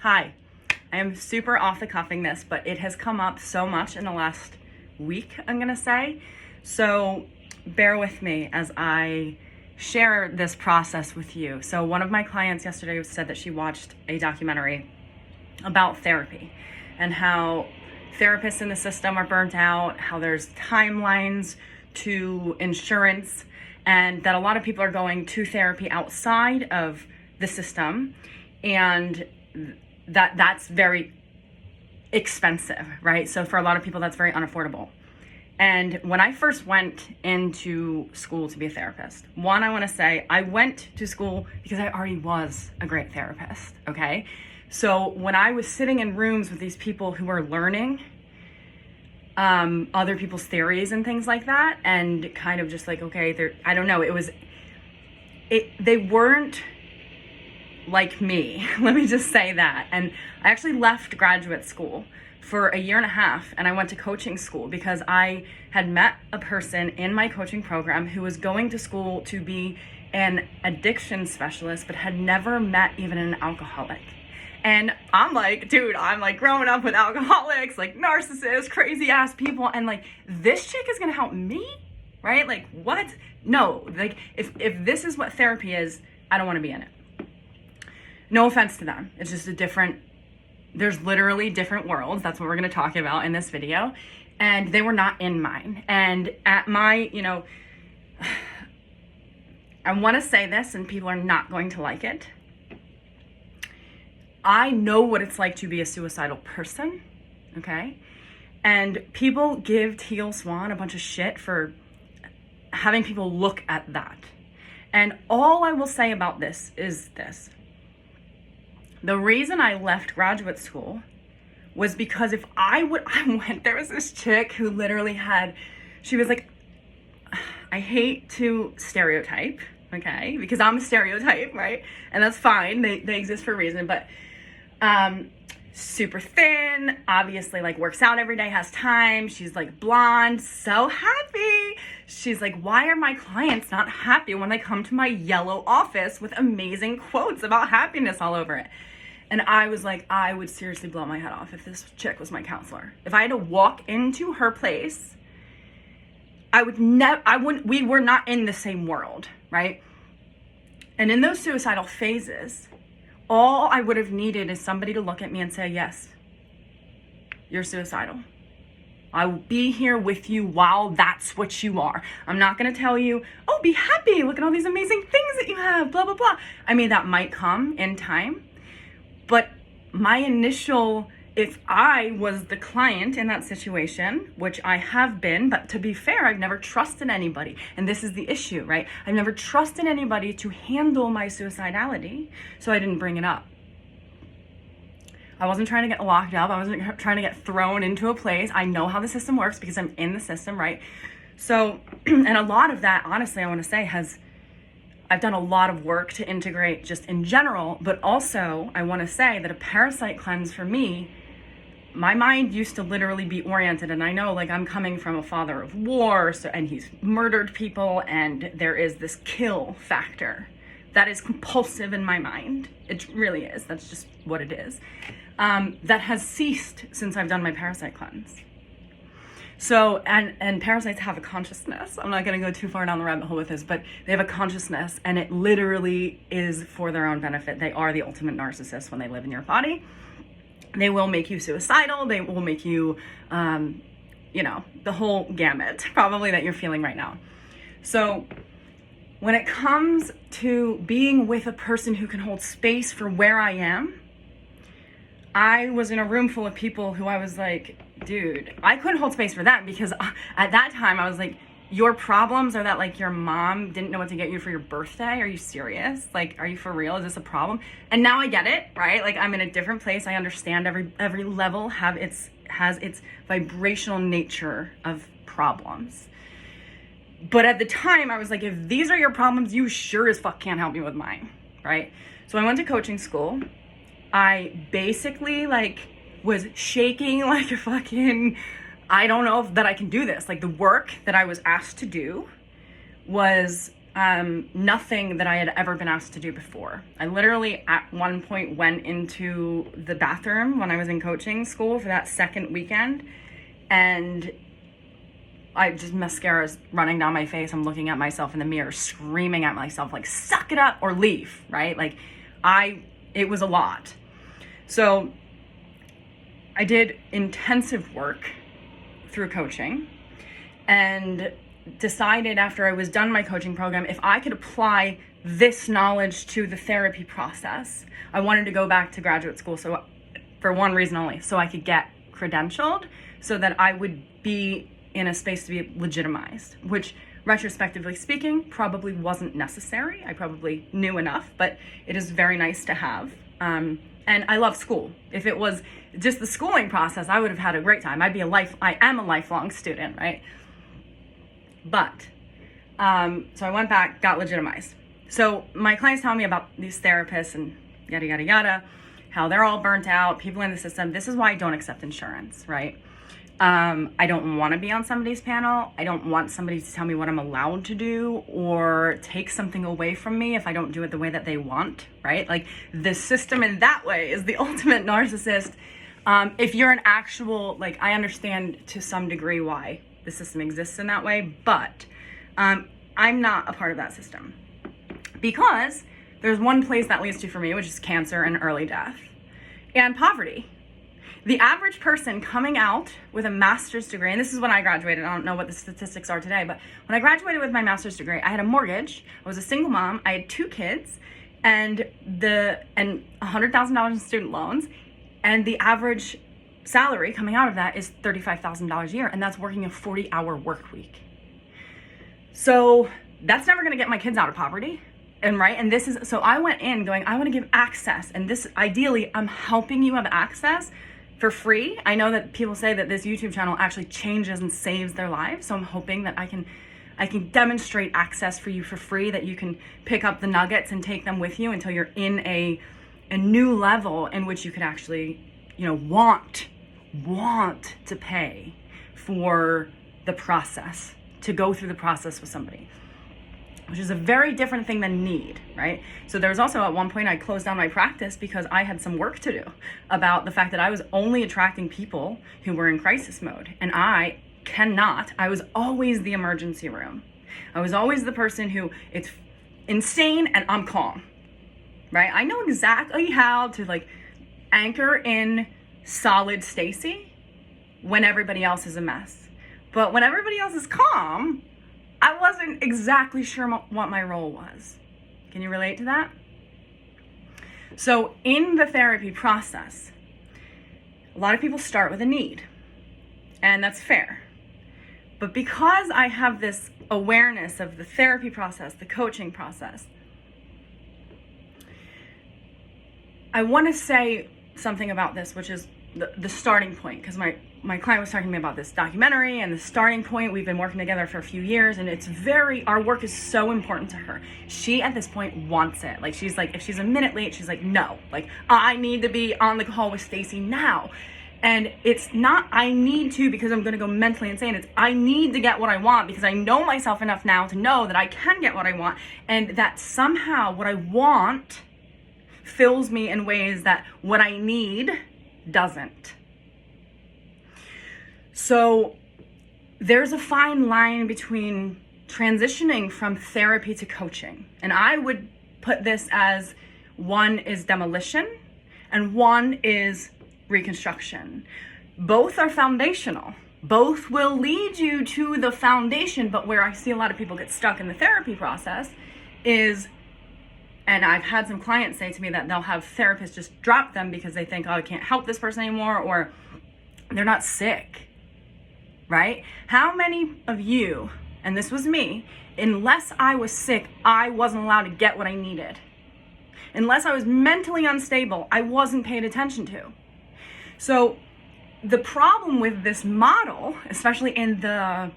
Hi, I am super off the cuffing this, but it has come up so much in the last week, I'm gonna say. So bear with me as I share this process with you. So one of my clients yesterday said that she watched a documentary about therapy and how therapists in the system are burnt out, how there's timelines to insurance, and that a lot of people are going to therapy outside of the system, and that's very expensive, right? So for a lot of people, that's very unaffordable. And when I first went into school to be a therapist, one, I want to say I went to school because I already was a great therapist, okay? So when I was sitting in rooms with these people who were learning other people's theories and things like that, and kind of just like, okay, I don't know, they weren't like me. Let me just say that. And I actually left graduate school for a year and a half, and I went to coaching school because I had met a person in my coaching program who was going to school to be an addiction specialist, but had never met even an alcoholic. And I'm like, dude, I'm like growing up with alcoholics, like narcissists, crazy ass people, and like, this chick is gonna help me, right? Like, what? No, like, if this is what therapy is, I don't wanna be in it. No offense to them. It's just there's literally different worlds. That's what we're going to talk about in this video. And they were not in mine. And at my, I want to say this and people are not going to like it. I know what it's like to be a suicidal person, okay? And people give Teal Swan a bunch of shit for having people look at that. And all I will say about this is this. The reason I left graduate school was because there was this chick who literally she was like, I hate to stereotype, okay? Because I'm a stereotype, right? And that's fine, they exist for a reason, but super thin, obviously like works out every day, has time, she's like blonde, so happy. She's like, why are my clients not happy when they come to my yellow office with amazing quotes about happiness all over it? And I was like, I would seriously blow my head off if this chick was my counselor. If I had to walk into her place, we were not in the same world, right? And in those suicidal phases, all I would have needed is somebody to look at me and say, yes, you're suicidal. I will be here with you while that's what you are. I'm not gonna tell you, oh, be happy, look at all these amazing things that you have, blah, blah, blah. I mean, that might come in time. But my initial, if I was the client in that situation, which I have been, but to be fair, I've never trusted anybody. And this is the issue, right? I've never trusted anybody to handle my suicidality, so I didn't bring it up. I wasn't trying to get locked up. I wasn't trying to get thrown into a place. I know how the system works because I'm in the system, right? So, and a lot of that, honestly, I want to say I've done a lot of work to integrate just in general, but also I want to say that a parasite cleanse for me, my mind used to literally be oriented, and I know like I'm coming from a father of war, and he's murdered people, and there is this kill factor that is compulsive in my mind. It really is. That's just what it is. That has ceased since I've done my parasite cleanse. So, and parasites have a consciousness. I'm not going to go too far down the rabbit hole with this, but they have a consciousness, and it literally is for their own benefit. They are the ultimate narcissist when they live in your body. They will make you suicidal. They will make you, the whole gamut probably that you're feeling right now. So when it comes to being with a person who can hold space for where I am, I was in a room full of people who I was like, dude, I couldn't hold space for that because at that time I was like, your problems are that like your mom didn't know what to get you for your birthday. Are you serious? Like, are you for real? Is this a problem? And now I get it, right? Like I'm in a different place. I understand every level has its vibrational nature of problems. But at the time I was like, if these are your problems, you sure as fuck can't help me with mine, right? So I went to coaching school. I basically was shaking like a fucking, I don't know that I can do this. Like the work that I was asked to do was nothing that I had ever been asked to do before. I literally at one point went into the bathroom when I was in coaching school for that second weekend, and I just, mascara's running down my face. I'm looking at myself in the mirror, screaming at myself, like, suck it up or leave, right? Like, it was a lot. So I did intensive work through coaching and decided after I was done my coaching program, if I could apply this knowledge to the therapy process, I wanted to go back to graduate school. So for one reason only, so I could get credentialed so that I would be in a space to be legitimized, which retrospectively speaking, probably wasn't necessary. I probably knew enough, but it is very nice to have. And I love school. If it was just the schooling process, I would have had a great time. I am a lifelong student, right? But, so I went back, got legitimized. So my clients tell me about these therapists and yada, yada, yada, how they're all burnt out, people in the system. This is why I don't accept insurance, right? I don't want to be on somebody's panel. I don't want somebody to tell me what I'm allowed to do or take something away from me if I don't do it the way that they want, right? Like, the system in that way is the ultimate narcissist. If you're an actual, like, I understand to some degree why the system exists in that way, but I'm not a part of that system because there's one place that leads to for me, which is cancer and early death and poverty. The average person coming out with a master's degree, and this is when I graduated, I don't know what the statistics are today, but when I graduated with my master's degree, I had a mortgage, I was a single mom, I had 2 kids, and $100,000 in student loans, and the average salary coming out of that is $35,000 a year, and that's working a 40-hour work week. So that's never gonna get my kids out of poverty. And this is, so I went in going, I wanna give access, and this, ideally, I'm helping you have access for free. I know that people say that this YouTube channel actually changes and saves their lives. So I'm hoping that I can demonstrate access for you for free, that you can pick up the nuggets and take them with you until you're in a new level in which you could actually, want to pay for the process, to go through the process with somebody, which is a very different thing than need, right? So there was also at one point I closed down my practice because I had some work to do about the fact that I was only attracting people who were in crisis mode. And I was always the emergency room. I was always the person who, it's insane and I'm calm, right? I know exactly how to anchor in solid Stacy when everybody else is a mess. But when everybody else is calm, I wasn't exactly sure what my role was. Can you relate to that? So in the therapy process, a lot of people start with a need, and that's fair. But because I have this awareness of the therapy process, the coaching process, I want to say something about this, which is the starting point, because my client was talking to me about this documentary and the starting point. We've been working together for a few years, and our work is so important to her. She at this point wants it. She's like, if she's a minute late, she's like, no, I need to be on the call with Stacy now. And it's not, I need to because I'm going to go mentally insane. It's, I need to get what I want because I know myself enough now to know that I can get what I want, and that somehow what I want fills me in ways that what I need doesn't. So there's a fine line between transitioning from therapy to coaching. And I would put this as, one is demolition and one is reconstruction. Both are foundational. Both will lead you to the foundation, but where I see a lot of people get stuck in the therapy process is, and I've had some clients say to me that they'll have therapists just drop them because they think, oh, I can't help this person anymore, or they're not sick, right? How many of you, and this was me, unless I was sick, I wasn't allowed to get what I needed. Unless I was mentally unstable, I wasn't paid attention to. So the problem with this model, especially in the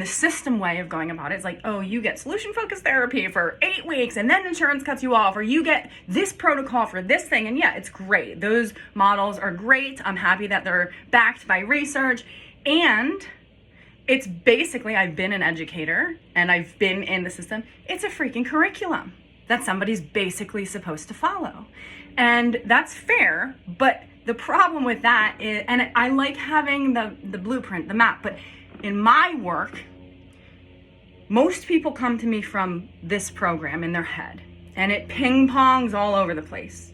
system way of going about it, is oh, you get solution-focused therapy for 8 weeks and then insurance cuts you off, or you get this protocol for this thing. And yeah, it's great. Those models are great. I'm happy that they're backed by research. And it's basically, I've been an educator and I've been in the system. It's a freaking curriculum that somebody's basically supposed to follow. And that's fair, but the problem with that is, and I like having the blueprint, the map, but in my work, most people come to me from this program in their head, and it ping-pongs all over the place.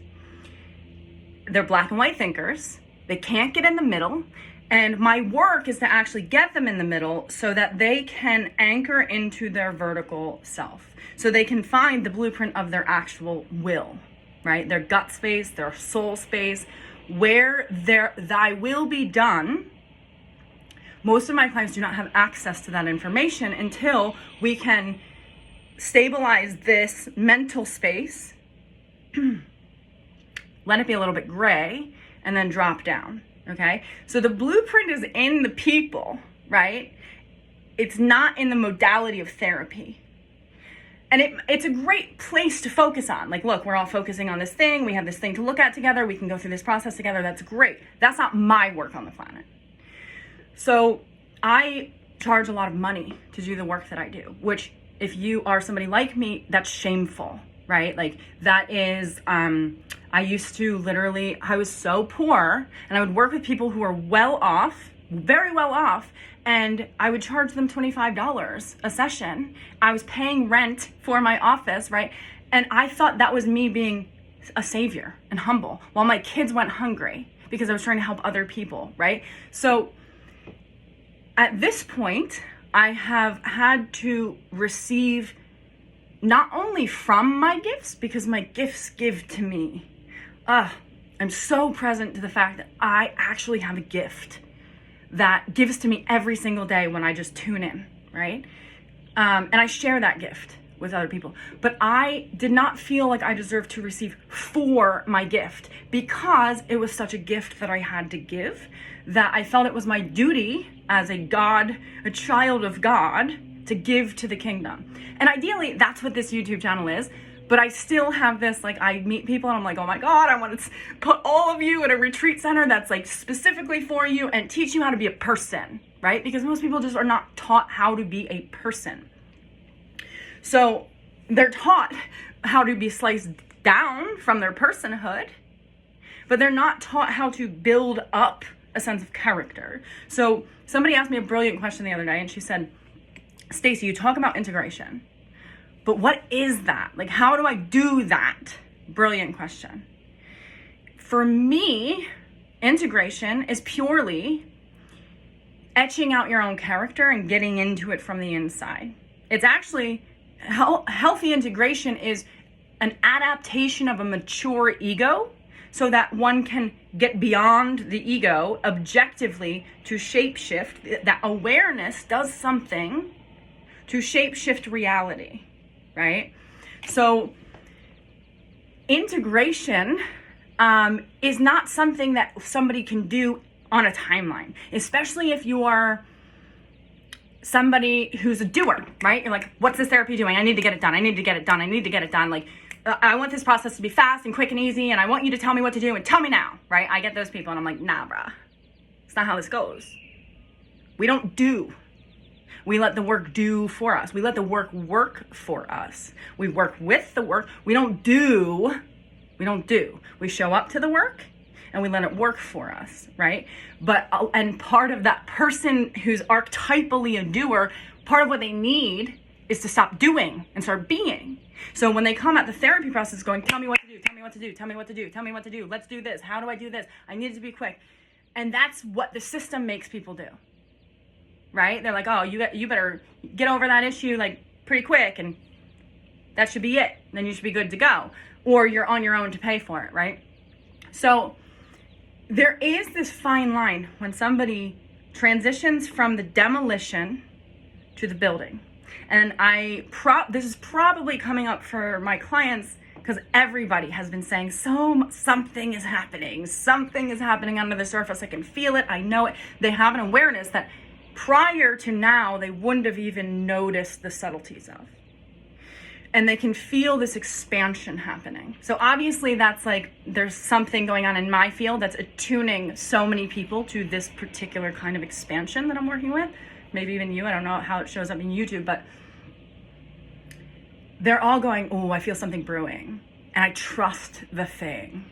They're black and white thinkers. They can't get in the middle. And my work is to actually get them in the middle so that they can anchor into their vertical self. So they can find the blueprint of their actual will, right? Their gut space, their soul space, where their thy will be done. Most of my clients do not have access to that information until we can stabilize this mental space, let it be a little bit gray, and then drop down, okay? So the blueprint is in the people, right? It's not in the modality of therapy. And it's a great place to focus on. Like, look, we're all focusing on this thing. We have this thing to look at together. We can go through this process together. That's great. That's not my work on the planet. So I charge a lot of money to do the work that I do, which if you are somebody like me, that's shameful, right? Like that is, I used to literally, I was so poor and I would work with people who were well off, very well off, and I would charge them $25 a session. I was paying rent for my office, right? And I thought that was me being a savior and humble while my kids went hungry because I was trying to help other people, right? So at this point, I have had to receive not only from my gifts, because my gifts give to me. I'm so present to the fact that I actually have a gift that gives to me every single day when I just tune in, right? And I share that gift with other people. But I did not feel like I deserved to receive for my gift because it was such a gift that I had to give, that I felt it was my duty as a child of God, to give to the kingdom. And ideally, that's what this YouTube channel is. But I still have this, like, I meet people and I'm like, oh my God, I want to put all of you at a retreat center that's like specifically for you and teach you how to be a person, right? Because most people just are not taught how to be a person. So they're taught how to be sliced down from their personhood, but they're not taught how to build up a sense of character. So somebody asked me a brilliant question the other day and she said, Stacy, you talk about integration, but what is that? Like, how do I do that? Brilliant question. For me, integration is purely etching out your own character and getting into it from the inside. It's actually, healthy integration is an adaptation of a mature ego so that one can get beyond the ego objectively to shapeshift. That awareness does something to shapeshift reality, right? So integration is not something that somebody can do on a timeline, especially if you are somebody who's a doer, right? You're like, what's this therapy doing? I need to get it done. I need to get it done. I need to get it done. Like, I want this process to be fast and quick and easy, and I want you to tell me what to do and tell me now, right? I get those people and I'm like, nah, bruh. It's not how this goes. We don't do. We let the work do for us. We let the work work for us. We work with the work. We don't do. We show up to the work and we let it work for us, right? But, and part of that person who's archetypally a doer, part of what they need is to stop doing and start being. So when they come at the therapy process going, tell me what to do, tell me what to do, tell me what to do, tell me what to do, let's do this, how do I do this? I need it to be quick. And that's what the system makes people do, right? They're like, oh, you better get over that issue like pretty quick and that should be it. Then you should be good to go. Or you're on your own to pay for it, right? So there is this fine line when somebody transitions from the demolition to the building. And this is probably coming up for my clients because everybody has been saying something is happening. Something is happening under the surface. I can feel it. I know it. They have an awareness that prior to now, they wouldn't have even noticed the subtleties of. And they can feel this expansion happening. So obviously that's like, there's something going on in my field that's attuning so many people to this particular kind of expansion that I'm working with. maybe even you, I don't know how it shows up in YouTube, but they're all going, oh, I feel something brewing. And I trust the thing.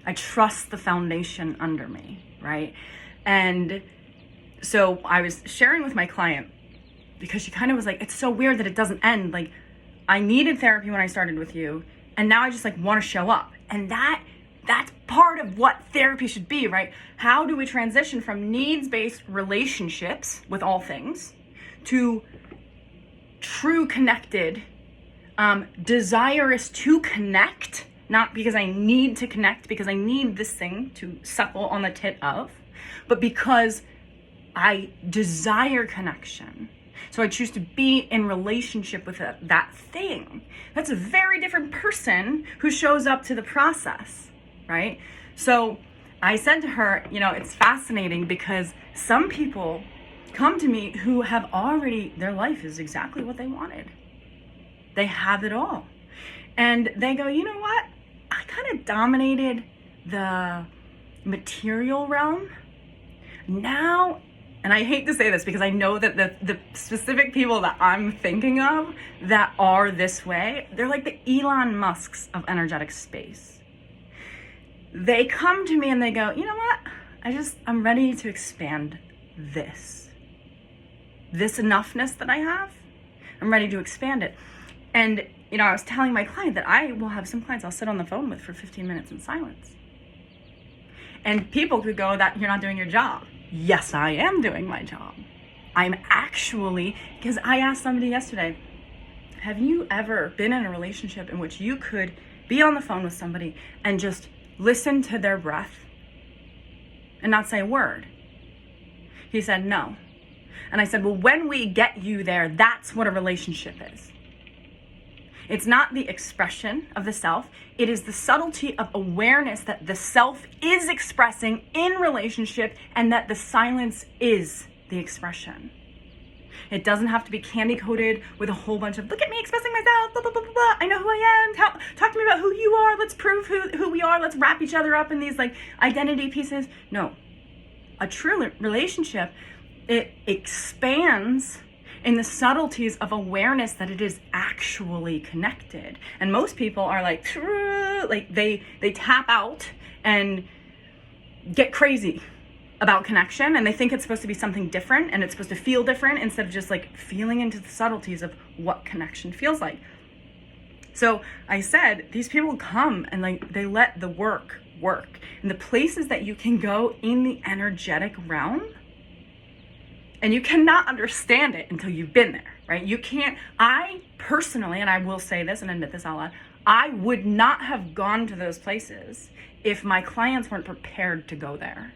I trust the foundation under me, right? And so I was sharing with my client, because she kind of was like, it's so weird that it doesn't end. Like, I needed therapy when I started with you, and now I just like want to show up. And that's part of what therapy should be, right? How do we transition from needs-based relationships with all things to true connected, desirous to connect, not because I need to connect, because I need this thing to suckle on the tit of, but because I desire connection. So I choose to be in relationship with that thing. That's a very different person who shows up to the process, right? So I said to her, it's fascinating because some people come to me who have already, their life is exactly what they wanted. They have it all. And they go, you know what? I kind of dominated the material realm. Now, and I hate to say this because I know that the specific people that I'm thinking of that are this way, they're like the Elon Musks of energetic space. They come to me and they go, you know what? I'm ready to expand this enoughness that I have. I'm ready to expand it. And, I was telling my client that I will have some clients I'll sit on the phone with for 15 minutes in silence. And people could go, that you're not doing your job. Yes, I am doing my job. I'm actually, because I asked somebody yesterday, have you ever been in a relationship in which you could be on the phone with somebody and just listen to their breath and not say a word? He said, no. And I said, well, when we get you there, that's what a relationship is. It's not the expression of the self. It is the subtlety of awareness that the self is expressing in relationship and that the silence is the expression. It doesn't have to be candy-coated with a whole bunch of, look at me expressing myself, blah, blah, blah, blah, I know who I am, talk to me about who you are, let's prove who we are, let's wrap each other up in these like identity pieces. No, a true relationship, it expands in the subtleties of awareness that it is actually connected. And most people are like they tap out and get crazy about connection, and they think it's supposed to be something different and it's supposed to feel different instead of just like feeling into the subtleties of what connection feels like. So I said, these people come and like they let the work. And the places that you can go in the energetic realm, and you cannot understand it until you've been there, right? I personally, and I will say this and admit this out loud, I would not have gone to those places if my clients weren't prepared to go there.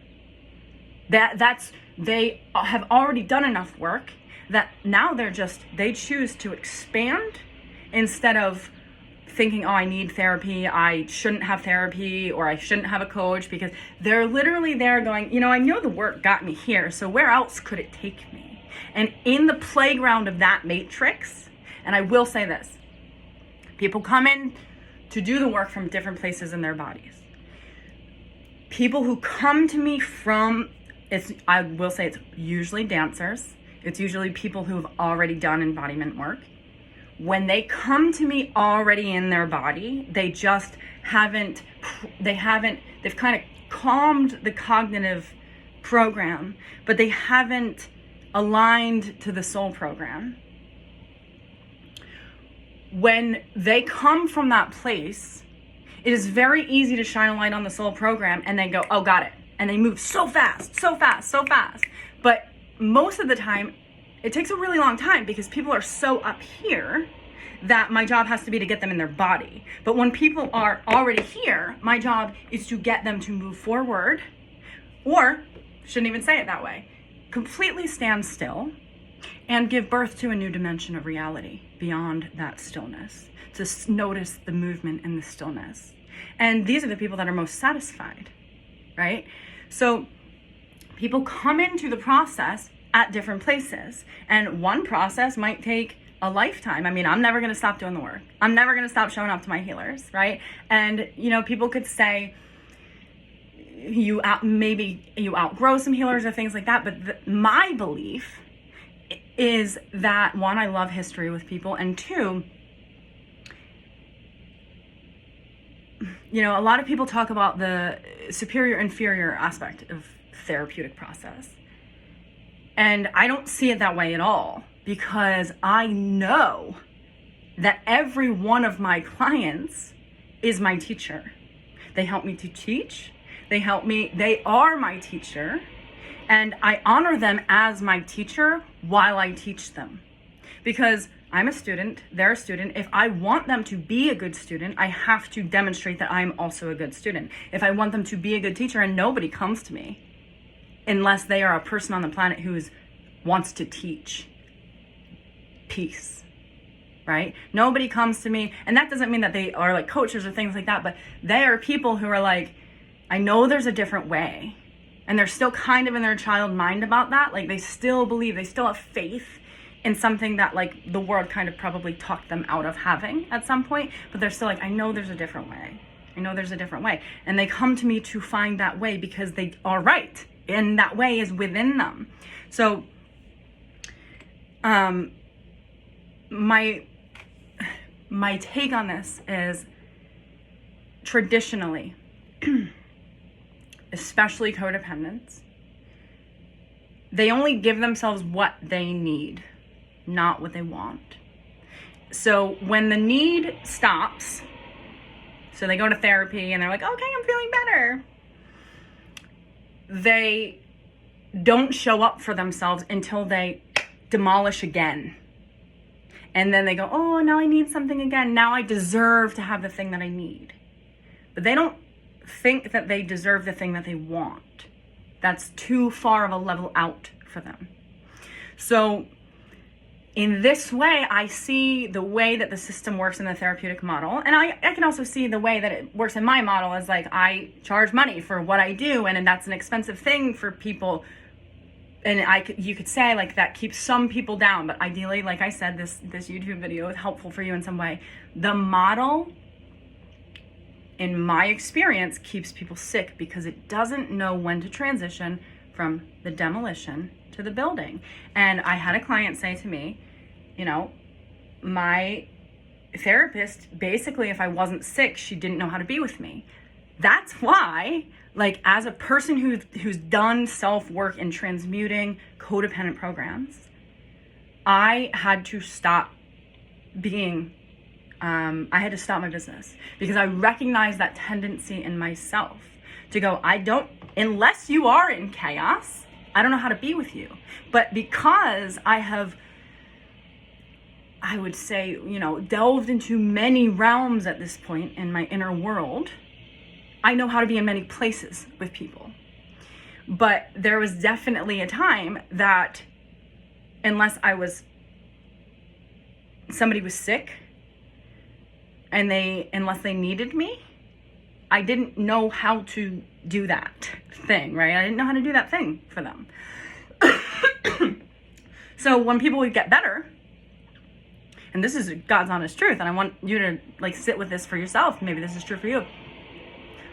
They have already done enough work that now they choose to expand instead of thinking, oh, I need therapy, I shouldn't have therapy, or I shouldn't have a coach, because they're literally there going, I know the work got me here, so where else could it take me? And in the playground of that matrix, and I will say this, people come in to do the work from different places in their bodies. People who come to me I will say it's usually dancers, it's usually people who have already done embodiment work. When they come to me already in their body, they've kind of calmed the cognitive program, but they haven't aligned to the soul program. When they come from that place, it is very easy to shine a light on the soul program and then go, oh, got it. And they move so fast. But most of the time, it takes a really long time because people are so up here that my job has to be to get them in their body. But when people are already here, my job is to get them to move forward, or, shouldn't even say it that way, completely stand still and give birth to a new dimension of reality beyond that stillness, to notice the movement in the stillness. And these are the people that are most satisfied, right? So people come into the process at different places, and one process might take a lifetime. I mean, I'm never going to stop doing the work. I'm never going to stop showing up to my healers, right? And people could say maybe you outgrow some healers or things like that, but my belief is that, one, I love history with people, and two, you know, a lot of people talk about the superior inferior aspect of therapeutic process. And I don't see it that way at all, because I know that every one of my clients is my teacher. They help me to teach. They are my teacher. And I honor them as my teacher while I teach them. Because I'm a student, they're a student. If I want them to be a good student, I have to demonstrate that I'm also a good student. If I want them to be a good teacher, and nobody comes to me unless they are a person on the planet who wants to teach peace, right? Nobody comes to me, and that doesn't mean that they are like coaches or things like that, but they are people who are like, I know there's a different way. And they're still kind of in their child mind about that. Like, they still believe, they still have faith in something that like the world kind of probably talked them out of having at some point, but they're still like, I know there's a different way. I know there's a different way. And they come to me to find that way because they are right. And that way is within them. So, my take on this is, traditionally, especially codependents, they only give themselves what they need, not what they want. So when the need stops, so they go to therapy and they're like, okay, I'm feeling better, they don't show up for themselves until they demolish again. And then they go, oh, now I need something again. Now I deserve to have the thing that I need. But they don't think that they deserve the thing that they want. That's too far of a level out for them. So in this way, I see the way that the system works in the therapeutic model. And I can also see the way that it works in my model as like, I charge money for what I do, and that's an expensive thing for people. And you could say like that keeps some people down, but ideally, like I said, this YouTube video is helpful for you in some way. The model, in my experience, keeps people sick because it doesn't know when to transition from the demolition to the building. And I had a client say to me, you know, my therapist, basically, if I wasn't sick, she didn't know how to be with me. That's why, like, as a person who's done self-work in transmuting codependent programs, I had to stop I had to stop my business because I recognized that tendency in myself to go, unless you are in chaos, I don't know how to be with you. But because I would say, you know, delved into many realms at this point in my inner world, I know how to be in many places with people. But there was definitely a time that unless somebody was sick, and unless they needed me, I didn't know how to do that thing, right? I didn't know how to do that thing for them. So when people would get better, and this is God's honest truth, and I want you to like sit with this for yourself, maybe this is true for you,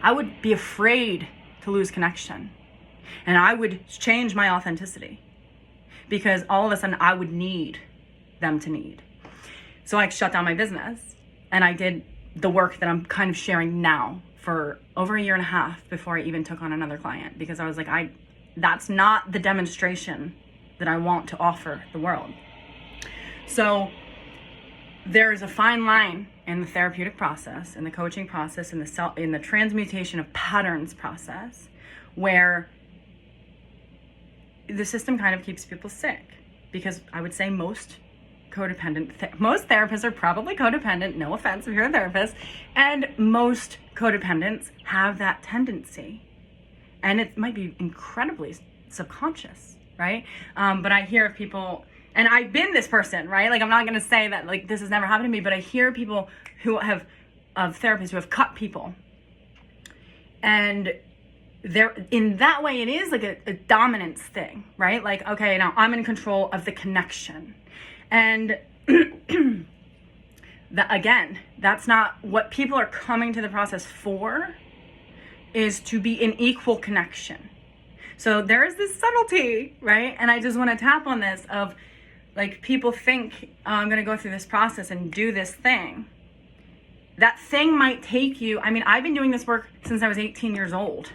I would be afraid to lose connection. And I would change my authenticity because all of a sudden I would need them to need. So I shut down my business. And I did the work that I'm kind of sharing now for over 1.5 years before I even took on another client, because I was like, that's not the demonstration that I want to offer the world. So there is a fine line in the therapeutic process, in the coaching process, in the transmutation of patterns process, where the system kind of keeps people sick, because I would say most therapists are probably codependent, no offense if you're a therapist, and most codependents have that tendency. And it might be incredibly subconscious, right? But I hear of people, and I've been this person, right? Like, I'm not gonna say that like this has never happened to me, but I hear people of therapists who have cut people. And in that way, it is like a dominance thing, right? Like, okay, now I'm in control of the connection. And that's not what people are coming to the process for, is to be in equal connection. So there is this subtlety, right? And I just want to tap on this of Like, people think, oh, I'm going to go through this process and do this thing. That thing might take you, I mean, I've been doing this work since I was 18 years old.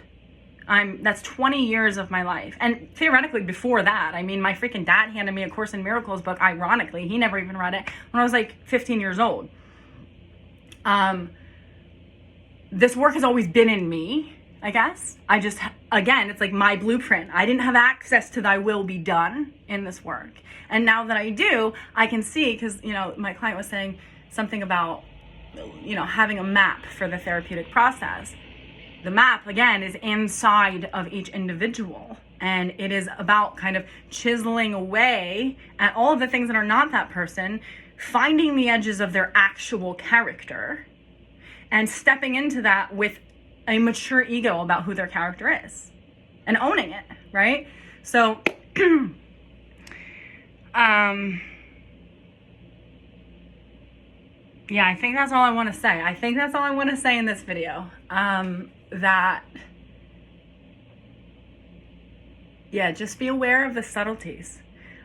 That's 20 years of my life. And theoretically before that, I mean, my freaking dad handed me a Course in Miracles book, ironically. He never even read it when I was like 15 years old. This work has always been in me, I guess. I just, again, it's like my blueprint. I didn't have access to thy will be done in this work. And now that I do, I can see, because, you know, my client was saying something about, you know, having a map for the therapeutic process. The map, again, is inside of each individual. And it is about kind of chiseling away at all of the things that are not that person, finding the edges of their actual character, and stepping into that with a mature ego about who their character is and owning it, right? So, yeah, I think that's all I want to say. I think that's all I want to say in this video. That, yeah, just be aware of the subtleties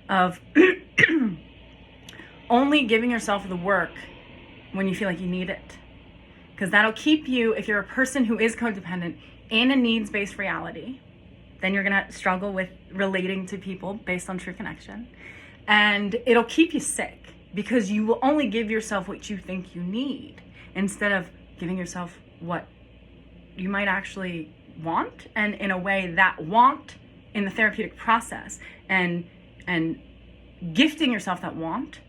of only giving yourself the work when you feel like you need it. Because that'll keep you, if you're a person who is codependent, in a needs-based reality, then you're going to struggle with relating to people based on true connection. And it'll keep you sick, because you will only give yourself what you think you need instead of giving yourself what you might actually want. And in a way, that want in the therapeutic process and gifting yourself that want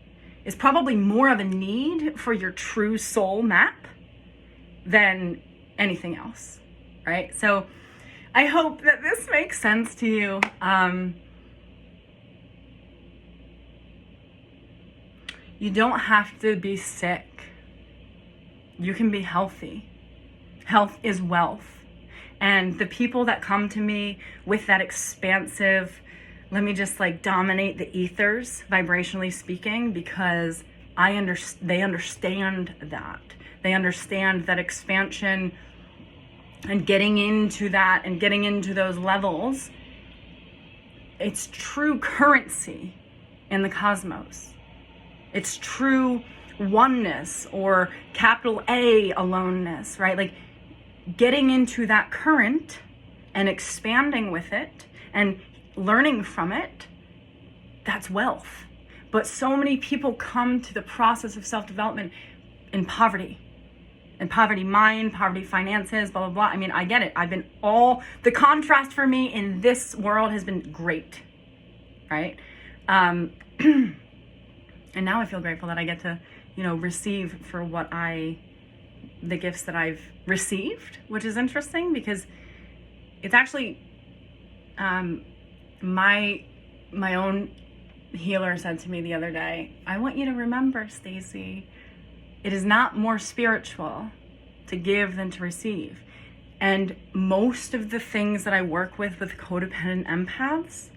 is probably more of a need for your true soul map than anything else, right? So I hope that this makes sense to you. You don't have to be sick. You can be healthy. Health is wealth. And the people that come to me with that expansive, let me just like dominate the ethers, vibrationally speaking, because they understand that. They understand that expansion and getting into that and getting into those levels, it's true currency in the cosmos. It's true oneness, or capital A aloneness, right? Like, getting into that current and expanding with it and learning from it, that's wealth. But so many people come to the process of self-development in poverty. In poverty mind, poverty finances, blah, blah, blah. I mean, I get it. The contrast for me in this world has been great, right? And now I feel grateful that I get to, you know, receive for the gifts that I've received, which is interesting, because it's actually, my own healer said to me the other day, I want you to remember, Stacy, it is not more spiritual to give than to receive. And most of the things that I work with codependent empaths,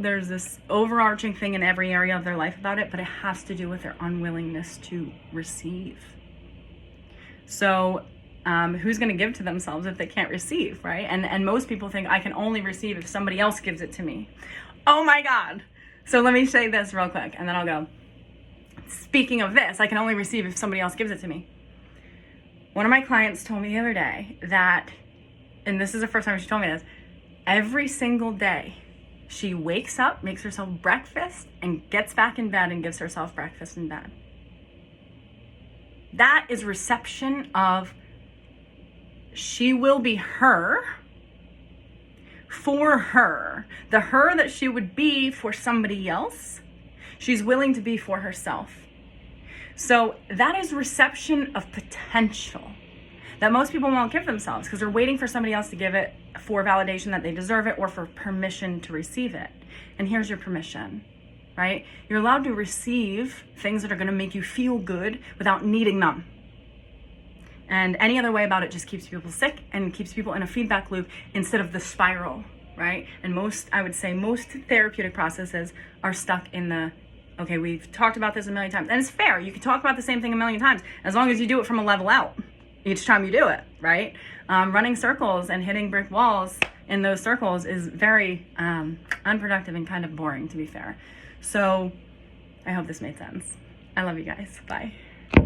there's this overarching thing in every area of their life about it, but it has to do with their unwillingness to receive. So who's going to give to themselves if they can't receive, right? And most people think I can only receive if somebody else gives it to me. Oh my God. So let me say this real quick, and then I'll go. Speaking of this, I can only receive if somebody else gives it to me. One of my clients told me the other day that, and this is the first time she told me this, every single day she wakes up, makes herself breakfast, and gets back in bed and gives herself breakfast in bed. That is reception of she will be her for her. The her that she would be for somebody else, she's willing to be for herself. So that is reception of potential that most people won't give themselves, because they're waiting for somebody else to give it for validation that they deserve it, or for permission to receive it. And here's your permission, right? You're allowed to receive things that are going to make you feel good without needing them. And any other way about it just keeps people sick and keeps people in a feedback loop instead of the spiral, right? And I would say most therapeutic processes are stuck in the, okay, we've talked about this a million times. And it's fair. You can talk about the same thing a million times as long as you do it from a level out each time you do it, right? Running circles and hitting brick walls in those circles is very unproductive and kind of boring, to be fair. So I hope this made sense. I love you guys. Bye.